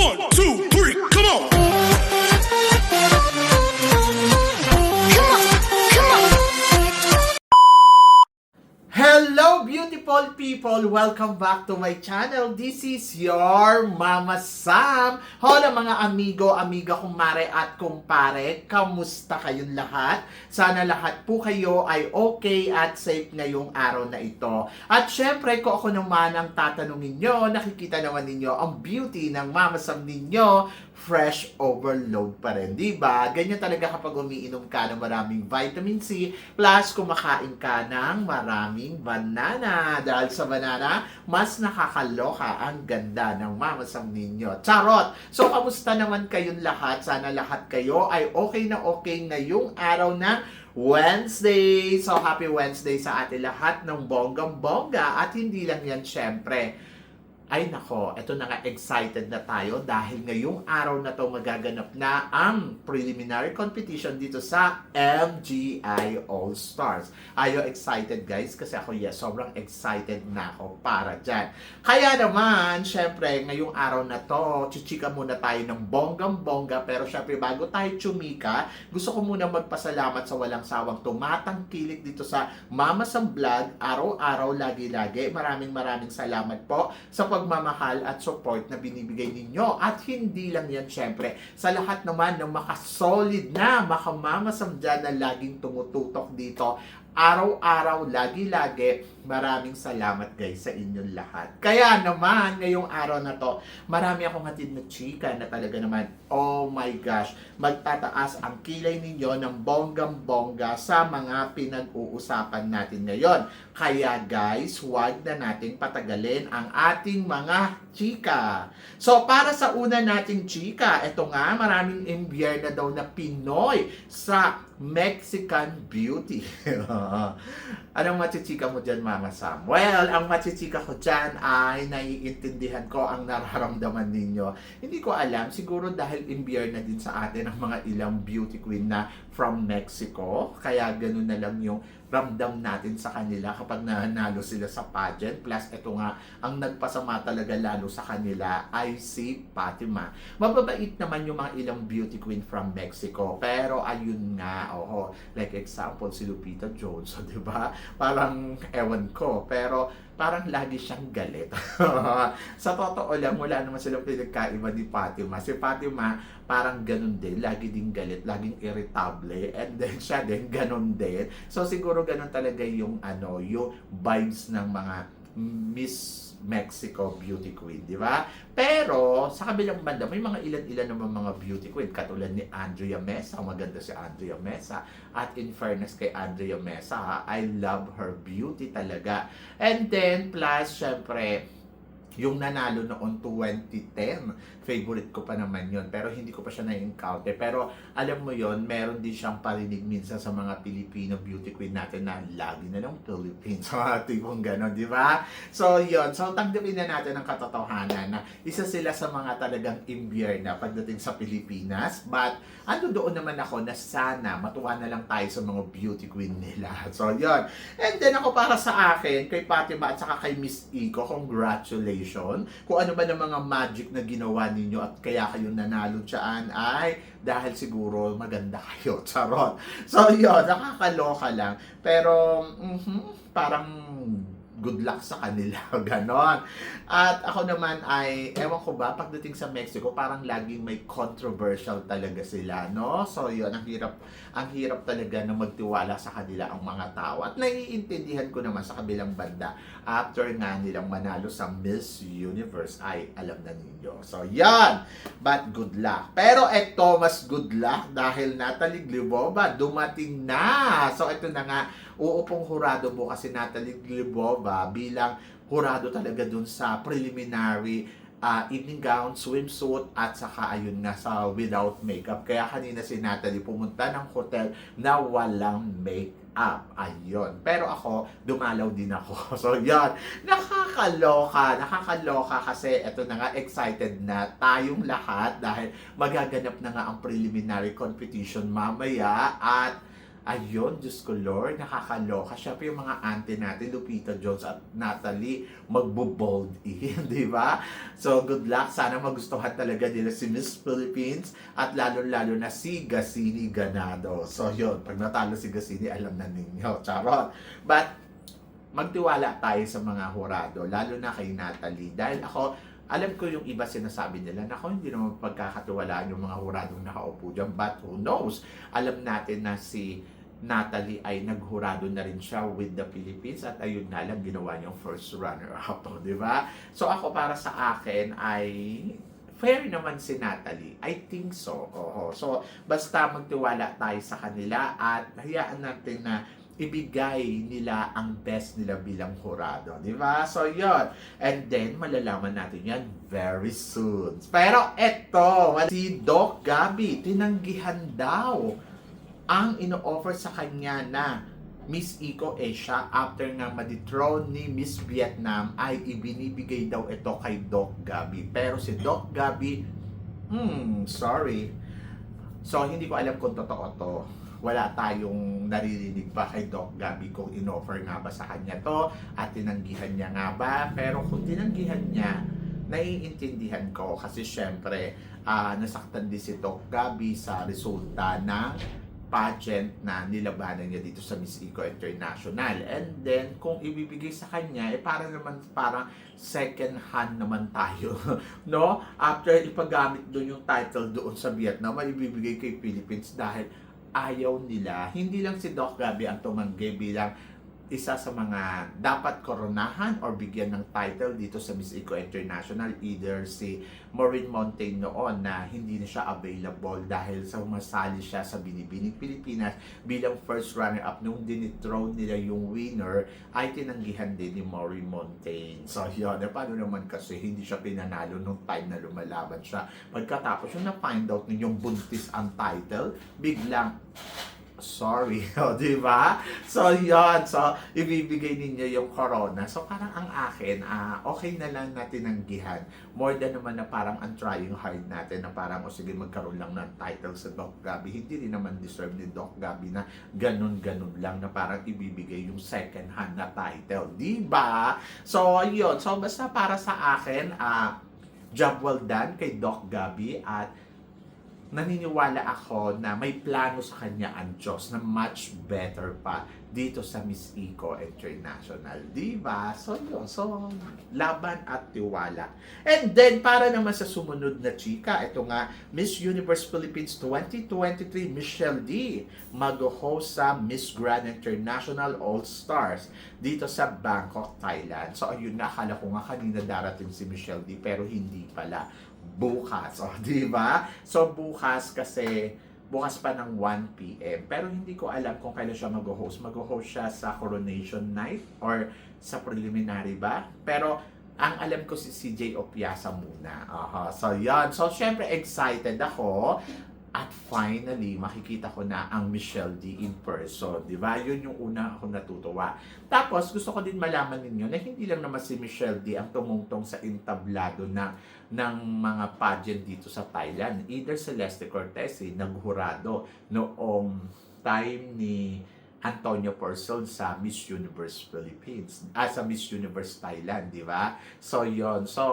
One, two, three, come on! Hello beautiful people! Welcome back to my channel. This is your Mama Sam. Hola mga amigo, amiga, kumare at kumpare. Kamusta kayong lahat? Sana lahat po kayo ay okay at safe ngayong araw na ito. At syempre, kung ako naman ang tatanungin nyo, nakikita naman ninyo ang beauty ng Mama Sam ninyo, fresh overload pa rin, diba? Ganyan talaga kapag umiinom ka ng maraming vitamin C plus kumakain ka ng maraming banana. Dahil sa banana, mas nakakaloka ang ganda ng Mama Sam ninyo. Charot! So, kamusta naman kayong lahat? Sana lahat kayo ay okay na okay ngayong araw na Wednesday. So, happy Wednesday sa atin lahat ng bonggang-bongga. At hindi lang yan, syempre. Ay nako, eto na nga, excited na tayo dahil ngayong araw na to magaganap na ang preliminary competition dito sa MGI All-Stars. Are you excited guys? Kasi ako, yes, sobrang excited na ako para dyan. Kaya naman, syempre, ngayong araw na to, chichika muna tayo ng bonggang-bongga. Pero syempre, bago tayo chumika, gusto ko muna magpasalamat sa walang sawang tumatangkilik dito sa Mama Sam Vlog, araw-araw, lagi-lagi. Maraming salamat po sa pagmamahal at support na binibigay ninyo. At hindi lang yan, syempre, sa lahat naman ng makasolid na Mama Sam dyan na laging tumututok dito, araw-araw, lagi-lagi, maraming salamat guys sa inyong lahat. Kaya naman, ngayong araw na to, marami akong hatid na chika na talaga naman, oh my gosh, magtataas ang kilay ninyo ng bonggang-bongga sa mga pinag-uusapan natin ngayon. Kaya guys, huwag na nating patagalin ang ating mga chika. So, para sa una nating chika, ito nga, maraming imbiyer na daw na Pinoy sa Mexican beauty. Anong machichika mo dyan, Mama Sam? Well, ang machichika ko dyan ay naiintindihan ko ang nararamdaman ninyo. Hindi ko alam, siguro dahil imbiyer na din sa atin ang mga ilang beauty queen na from Mexico. Kaya ganun na lang yung ramdam natin sa kanila kapag nanalo sila sa pageant. Plus, ito nga, ang nagpasama talaga lalo sa kanila ay si Fatima. Mababait naman yung mga ilang beauty queen from Mexico. Pero ayun nga, like example, si Lupita Jones, di ba? Parang, ewan ko, pero parang lagi siyang galit. Sa totoo lang, wala naman silang pinagkaiba ni Fatima. Si Fatima, parang ganun din, lagi din galit, laging irritable, and then siya din, ganun din. So, siguro ganun talaga yung, yung vibes ng mga Miss Mexico beauty queen, di ba? Pero, sa kabilang banda, may mga ilan-ilan naman mga beauty queen, katulad ni Andrea Mesa. Maganda si Andrea Mesa. At in fairness kay Andrea Mesa, I love her beauty talaga. And then, plus, syempre, yung nanalo noon 2010, favorite ko pa naman yon, pero hindi ko pa siya na-encounter. Pero alam mo yon, meron din siyang parinig minsan sa mga Filipino beauty queen natin na lagi na lang Philippines, mga tipong gano'n, di ba? So yon, so tanggapin na natin ang katotohanan na isa sila sa mga talagang imbiyer na pagdating sa Pilipinas. But doon naman ako na sana matuwa na lang tayo sa mga beauty queen nila. So yon, and then ako para sa akin, kay Fatima at saka kay Miss Iko, congratulations. Kung ano ba ng mga magic na ginawa ninyo at kaya kayo nanalo dyan ay dahil siguro maganda kayo. Charot. So yun, nakakaloka lang. Pero parang good luck sa kanila, ganon. At ako naman ay, ewan ko ba, pagdating sa Mexico, parang laging may controversial talaga sila, no? So yun, ang hirap talaga na magtiwala sa kanila ang mga tao. At naiintindihan ko naman sa kabilang banda, after nga nilang manalo sa Miss Universe, ay alam na ninyo. So yan, but good luck. Pero eto, mas good luck dahil Natalie Glebova dumating na. So ito na nga, uupong hurado mo kasi Natalie Glebova bilang hurado talaga dun sa preliminary evening gown, swimsuit, at saka ayun nga sa without makeup. Kaya kanina si Natalie pumunta ng hotel na walang makeup. Ayun. Pero ako, dumalaw din ako. So yan, nakakaloka kasi eto na nga, excited na tayong lahat dahil magaganap na nga ang preliminary competition mamaya. At Ayun, Diyos ko Lord, nakakaloka. Siyempre yung mga auntie natin, Lupita Jones at Natalie, magbo-bold in, di ba? So, good luck. Sana magustuhan talaga nila si Miss Philippines at lalo-lalo na si Gasini Ganado. So, yun, pag natalo si Gasini, alam na ninyo. Charot. But, magtiwala tayo sa mga hurado, lalo na kay Natalie. Dahil ako, alam ko yung iba sinasabi nila, nako, hindi naman pagkakatiwalaan yung mga huradong nakaupo dyan. But who knows? Alam natin na si Natalie ay naghurado na rin siya with the Philippines at ayun na lang ginawa niyang first runner-up, di ba? So ako para sa akin ay fair naman si Natalie. I think so. Oo. So basta magtiwala tayo sa kanila at hayaan natin na ibigay nila ang best nila bilang hurado. Di ba? So, yun. And then, malalaman natin yan very soon. Pero, eto, si Doc Gabby, tinanggihan daw ang ino-offer sa kanya na Miss Eco Asia after nga ma-dethrone ni Miss Vietnam ay ibinibigay daw ito kay Doc Gabby. Pero si Doc Gabby, sorry. So, hindi ko alam kung totoo to. Wala tayong naririnig pa kay Doc Gabby kung in-offer nga ba sa kanya to at tinanggihan niya nga ba. Pero kung tinanggihan niya, naiintindihan ko kasi syempre nasaktan din si Doc Gabby sa resulta ng pageant na nilabanan niya dito sa Miss Eco International. And then, kung ibibigay sa kanya, parang second hand naman tayo. No? After ipagamit doon yung title doon sa Vietnam, ay ibibigay kay Philippines dahil ayaw nila. Hindi lang si Doc Gabby ang tumanggi bilang isa sa mga dapat koronahan or bigyan ng title dito sa Miss Eco International, either si Maureen Montaigne noon na hindi na siya available dahil sa masali siya sa Binibining Pilipinas bilang first runner-up. Nung dinithrone nila yung winner, ay tinanggihan din ni Maureen Montaigne. So yun, paano naman kasi hindi siya pinanalo nung time na lumalaban siya. Pagkatapos yung na-find out ninyong buntis ang title, biglang sorry, di ba? So, yun. So, ibibigay ninyo yung corona. So, parang ang akin, okay na lang na tinanggihan. More than naman na parang ang trying hard natin na parang, sige, magkaroon lang ng title sa Doc Gabby. Hindi rin naman deserve ni Doc Gabby na ganun-ganun lang na parang ibibigay yung second hand na title. Di ba? So, yun. So, basta para sa akin, job well done kay Doc Gabby at naniniwala ako na may plano sa kanya ang Diyos na much better pa dito sa Miss Eco International. Diba? So yun. So, laban at tiwala. And then, para naman sa sumunod na chika, ito nga, Miss Universe Philippines 2023, Michelle D. mag-host sa Miss Grand International All-Stars dito sa Bangkok, Thailand. So, ayun na, akala ko nga kanina darating si Michelle D. pero hindi pala. Bukas, di ba? So bukas kasi bukas pa ng 1 p.m. Pero hindi ko alam kung kailan siya mag-host. Mag-host siya sa coronation night or sa preliminary ba? Pero ang alam ko si CJ Opiasa muna. So yan. So syempre excited ako. At finally, makikita ko na ang Michelle D in person. Di ba? Yun yung una ako natutuwa. Tapos, gusto ko din malaman ninyo na hindi lang naman si Michelle D ang tumungtong sa entablado ng mga pageant dito sa Thailand. Either Celeste Cortez, naghurado noong time ni Antonio Porcel sa Miss Universe Philippines, sa Miss Universe Thailand, di ba? So, yon. So,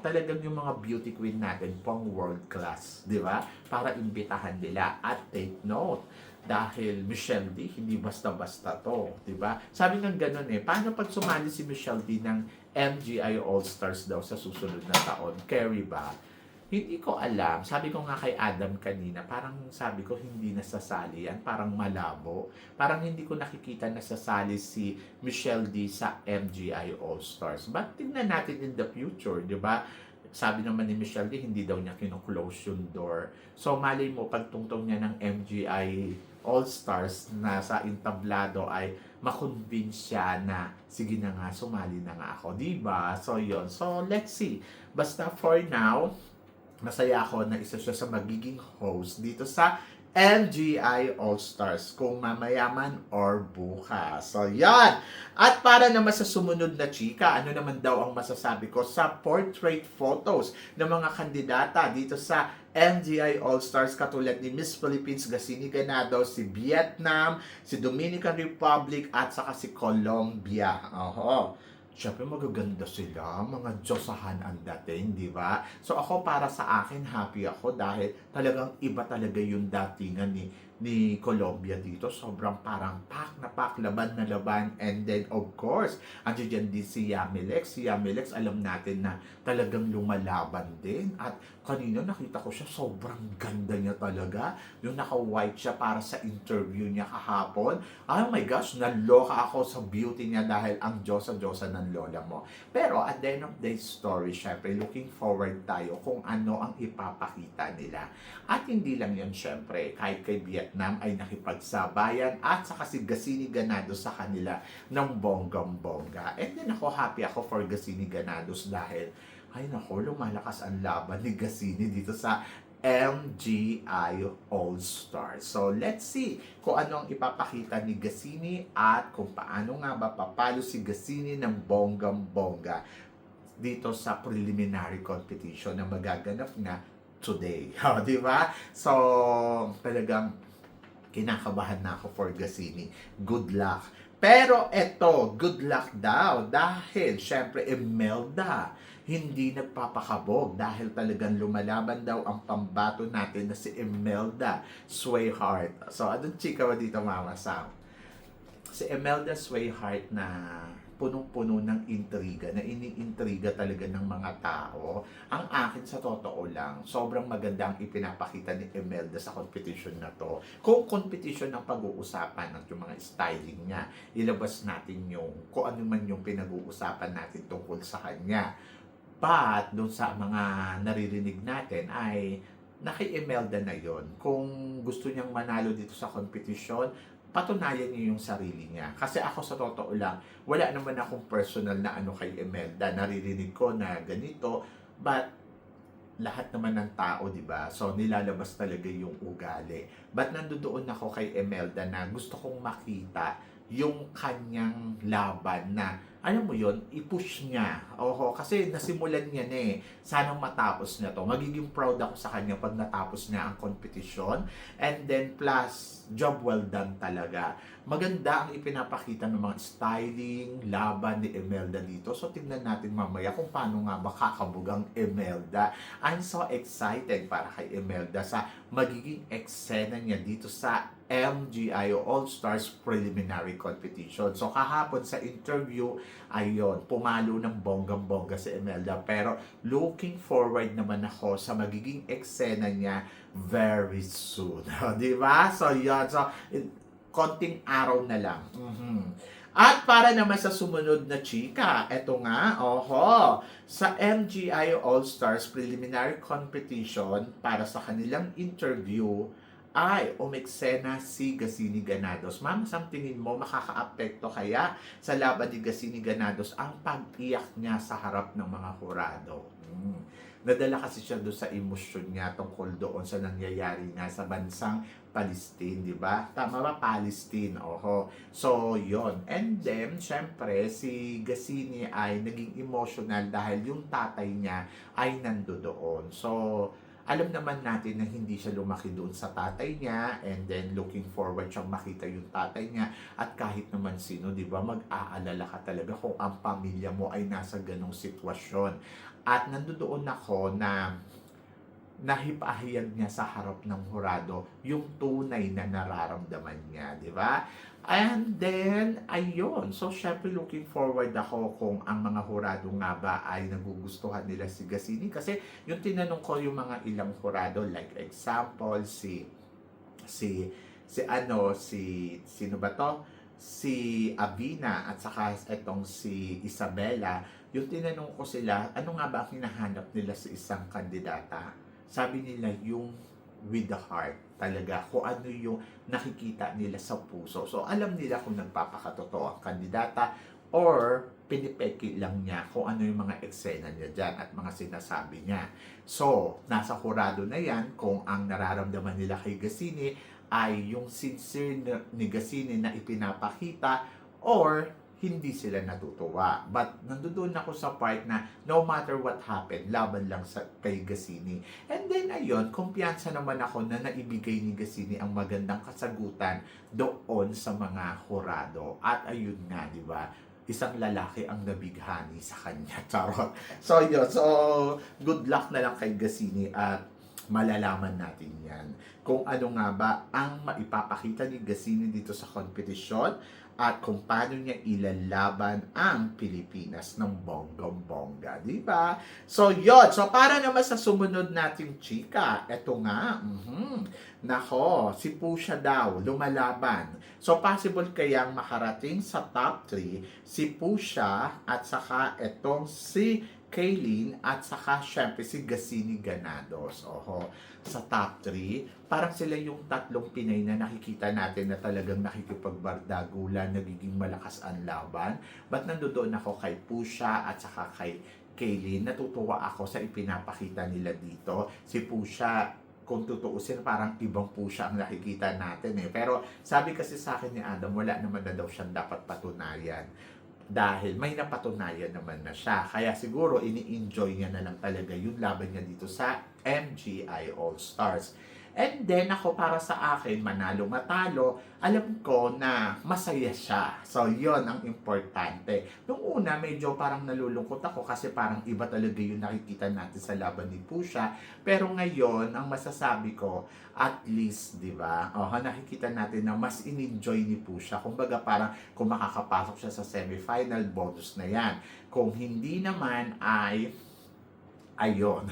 talagang yung mga beauty queen natin pang world class, di ba? Para imbitahan nila at take note. Dahil Michelle D, hindi basta-basta to, di ba? Sabi ng ganun paano pag sumali si Michelle D ng MGI All-Stars daw sa susunod na taon? Carry ba? Hindi ko alam. Sabi ko nga kay Adam kanina, parang sabi ko hindi nasasali yan. Parang malabo. Parang hindi ko nakikita nasasali si Michelle D sa MGI All-Stars. But tingnan natin in the future, di ba? Sabi naman ni Michelle D, hindi daw niya kino-close yung door. So, malay mo, pagtungtong niya ng MGI All-Stars na sa entablado ay makonvince siya na sige na nga, sumali na nga ako. Diba? So, yon. So, let's see. Basta for now, masaya ako na isa siya sa magiging host dito sa MGI All-Stars, kung mamayaman or bukas. So, yan. At para naman sa sumunod na chika, ano naman daw ang masasabi ko sa portrait photos ng mga kandidata dito sa MGI All-Stars katulad ni Miss Philippines Gasini Ganado, si Vietnam, si Dominican Republic, at saka si Colombia. Oho. Siyempre magaganda sila, mga Diyosahan ang dating, di ba? So ako para sa akin, happy ako dahil talagang iba talaga yung datingan ni Colombia dito. Sobrang parang pak, laban na laban. And then of course, andyan dyan din si Yamilex. Si Yamilex, alam natin na talagang lumalaban din. At kanina nakita ko siya, sobrang ganda niya talaga. Yung naka-white siya para sa interview niya kahapon. Oh my gosh, naloka ako sa beauty niya dahil ang Diyosa-Diyosa ng lola mo. Pero at the end of the story, syempre, looking forward tayo kung ano ang ipapakita nila. At hindi lang yan, syempre, kahit kay Vietnam ay nakipagsabayan at saka si Gasini Ganado sa kanila ng bonggang-bongga. And then ako, happy ako for Gasini Ganados dahil, ay nako, lumalakas ang laban ni Gasini dito sa MGI All-Stars. So, let's see kung ano ang ipapakita ni Gasini at kung paano nga ba papalo si Gasini ng bonggang-bongga dito sa preliminary competition na magaganap na today. Di ba? So, talagang kinakabahan na ako for Gasini. Good luck. Pero eto, good luck daw dahil syempre Imelda hindi nagpapakabog dahil talagang lumalaban daw ang pambato natin na si Imelda Swayheart. So, anong chika ba dito, Mama Sam? Si Imelda Swayheart na punong-puno ng intriga, na iniintriga talaga ng mga tao. Ang akin sa totoo lang, sobrang maganda ang ipinapakita ni Imelda sa competition na to. Kung competition ng pag-uusapan at yung mga styling niya, ilabas natin yung kung ano man yung pinag-uusapan natin tungkol sa kanya. But, doon sa mga naririnig natin ay naki-Imelda na yon. Kung gusto niyang manalo dito sa competition, patunayan niya yung sarili niya. Kasi ako sa totoo lang, wala naman akong personal na ano kay Imelda. Naririnig ko na ganito, but lahat naman ng tao, di ba? So, nilalabas talaga yung ugali. But nandoon ako kay Imelda na gusto kong makita yung kanyang laban na, alam mo yon, i-push niya. Oho, kasi nasimulan niya na eh. Sanang matapos niya to. Magiging proud ako sa kanya pag natapos niya ang competition. And then plus, job well done talaga. Maganda ang ipinapakita ng mga styling, laban ni Imelda dito. So, tingnan natin mamaya kung paano nga ba kakabog ang Imelda. I'm so excited para kay Imelda sa magiging eksena niya dito sa MGI All-Stars Preliminary Competition. So, kahapon sa interview, ayun, pumalo ng bonggang-bongga si Imelda. Pero, looking forward naman ako sa magiging eksena niya very soon. Di ba? So, yun. So, konting araw na lang. At para naman sa sumunod na chika, eto nga, sa MGI All-Stars Preliminary Competition para sa kanilang interview, ay umeksena si Gasini Ganados. Ma'am, sa tingin mo, makaka-apekto kaya sa laban ni Gasini Ganados ang pag-iyak niya sa harap ng mga hurado? Nadala kasi siya doon sa emosyon niya tungkol doon sa nangyayari nga sa bansang Palestine, di ba? Tama ba? Palestine, So, yon. And then, syempre, si Gasini ay naging emotional dahil yung tatay niya ay nandoon. So, alam naman natin na hindi siya lumaki doon sa tatay niya, and then looking forward siyang makita yung tatay niya. At kahit naman sino, di ba, mag-aalala ka talaga kung ang pamilya mo ay nasa ganong sitwasyon. At nandoon ako na nahipahayag niya sa harap ng hurado yung tunay na nararamdaman niya, di ba? And then, ayun. So, syempre looking forward ako kung ang mga hurado nga ba ay nagugustuhan nila si Gasini. Kasi yung tinanong ko yung mga ilang hurado, like example, sino ba to? Si Avina at saka itong si Isabela. Yung tinanong ko sila, ano nga ba ang hinahanap nila sa isang kandidata? Sabi nila yung with the heart talaga, kung ano yung nakikita nila sa puso. So, alam nila kung nagpapakatotoo ang kandidata or pinipeki lang niya kung ano yung mga eksena niya dyan at mga sinasabi niya. So, nasa hurado na yan kung ang nararamdaman nila kay Gacini ay yung sincere ni Gacini na ipinapakita or hindi sila natutuwa. But nandoon ako sa part na no matter what happened, laban lang sa kay Gacini. And then ayun, kumpiyansa naman ako na naibigay ni Gacini ang magandang kasagutan doon sa mga hurado. At ayun nga, di ba? Isang lalaki ang nabighani sa kanya. Charot. So yun, so good luck na lang kay Gacini at malalaman natin yan. Kung ano nga ba ang maipapakita ni Gacini dito sa kompetisyon at kung paano niya ilalaban ang Pilipinas ng bonggang-bongga, di ba? So, yun. So, para naman sa sumunod nating chika, eto nga, nako, si Pusha daw, lumalaban. So, possible kayang makarating sa top 3 si Pusha at saka etong si Kaylin at saka syempre si Gacini Granados. Oho, sa top 3, parang sila yung tatlong Pinay na nakikita natin na talagang nakikipagbardagulan, nagiging malakas ang laban. But nandoon ako kay Pusha at saka kay Kaylin. Natutuwa ako sa ipinapakita nila dito. Si Pusha, kung tutuusin, parang ibang Pusha ang nakikita natin eh. Pero sabi kasi sa akin ni Adam, wala naman na daw siyang dapat patunayan. Dahil may napatunayan naman na siya. Kaya siguro ini-enjoy niya na lang talaga yung laban niya dito sa MGI All-Stars. And then ako para sa akin, manalo matalo, alam ko na masaya siya. So yon ang importante. Nung una medyo parang nalulungkot ako kasi parang iba talaga yung nakikita natin sa laban ni Pusha. Pero ngayon, ang masasabi ko, at least, di ba? Nakikita natin na mas in-enjoy ni Pusha. Kumbaga parang kung makakapasok siya sa semifinal, bonus na yan. Kung hindi naman ay ayun,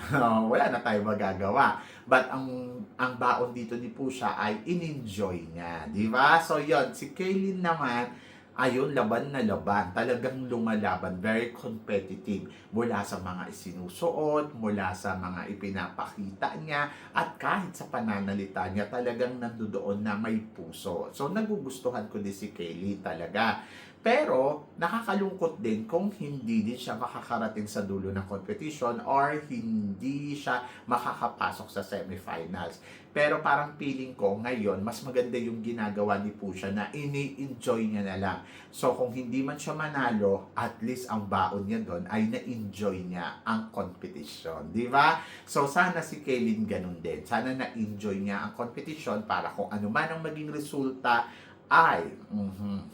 wala na tayo magagawa. But ang baon dito ni Pusha ay in-enjoy niya, di ba? So yon, si Kaylin naman, ayun, laban na laban. Talagang lumalaban, very competitive. Mula sa mga isinusuot, mula sa mga ipinapakita niya, at kahit sa pananalita niya, talagang nandoon na may puso. So nagugustuhan ko din si Kaylin talaga. Pero, nakakalungkot din kung hindi din siya makakarating sa dulo ng competition or hindi siya makakapasok sa semifinals. Pero parang feeling ko ngayon, mas maganda yung ginagawa ni Pusha na ini-enjoy niya na lang. So, kung hindi man siya manalo, at least ang baon niya doon ay na-enjoy niya ang competition. Di ba? So, sana si Kaylin ganun din. Sana na-enjoy niya ang competition para kung ano man ang maging resulta ay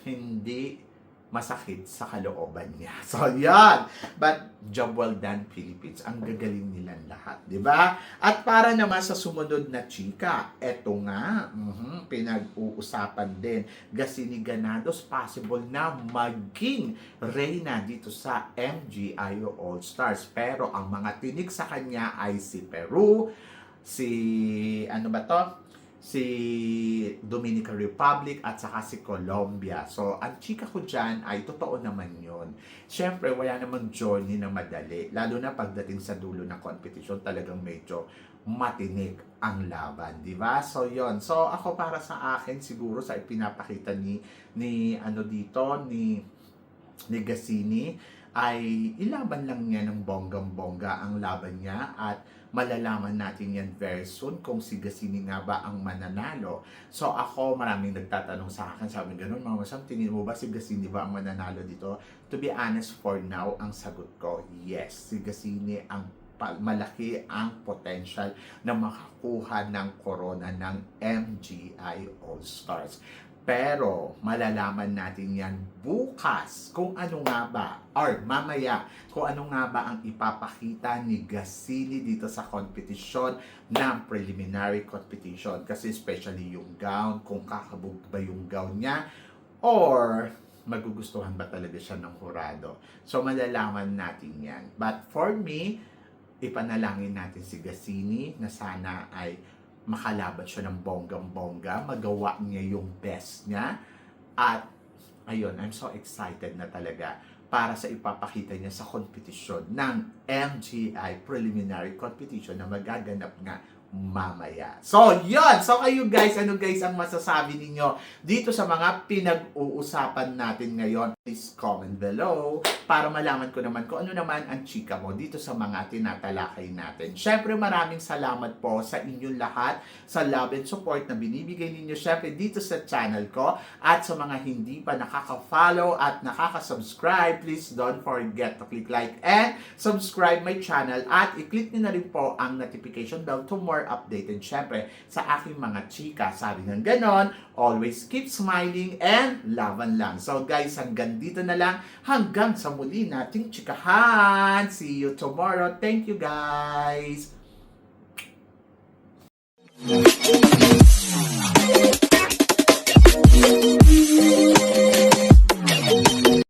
hindi masakit sa kalooban niya. So, yan. But, job well done, Philippines. Ang gagaling nilang lahat. Diba? At para naman sa sumunod na chika, eto nga, pinag-uusapan din. Gacini Granados, possible na maging reyna dito sa MGI All-Stars. Pero, ang mga tinig sa kanya ay si Peru, si Dominican Republic at saka si Colombia. So, ang chika ko dyan ay totoo naman yon. Siyempre, wala namang journey na madali. Lalo na pagdating sa dulo ng competition, talagang medyo matinik ang laban, di ba? So, yon. So, ako para sa akin, siguro sa ipinapakita ni Gacini, ay ilaban lang niya ng bonggang-bongga ang laban niya at malalaman natin yan very soon kung si Gacini nga ba ang mananalo. So ako, maraming nagtatanong sa akin, sabi ganun, Mama Sam, tingin mo ba si Gacini ba ang mananalo dito? To be honest, for now, ang sagot ko, yes, si Gacini ang malaki ang potential na makakuha ng corona ng MGI All-Stars. Pero, malalaman natin yan bukas kung ano nga ba, or mamaya, kung ano nga ba ang ipapakita ni Gacini dito sa competition ng preliminary competition. Kasi especially yung gown, kung kakabog ba yung gown niya, or magugustuhan ba talaga siya ng hurado. So, malalaman natin yan. But for me, ipanalangin natin si Gacini na sana ay makalaban siya ng bonggang-bongga, magawa niya yung best niya, at ayun, I'm so excited na talaga para sa ipapakita niya sa competition ng MGI Preliminary Competition na magaganap nga mamaya. So, yun. So, kayo guys, ano guys ang masasabi ninyo dito sa mga pinag-uusapan natin ngayon? Please comment below para malaman ko naman kung ano naman ang chika mo dito sa mga tinatalakay natin. Syempre, maraming salamat po sa inyong lahat sa love and support na binibigay ninyo syempre dito sa channel ko, at sa mga hindi pa nakaka-follow at nakaka-subscribe, please don't forget to click like and subscribe my channel at i-click nyo na rin po ang notification bell to more updated syempre sa aking mga chika. Sabi ng ganon, always keep smiling and laban lang. So guys, hanggang dito na lang. Hanggang sa muli nating chikahan. See you tomorrow. Thank you guys.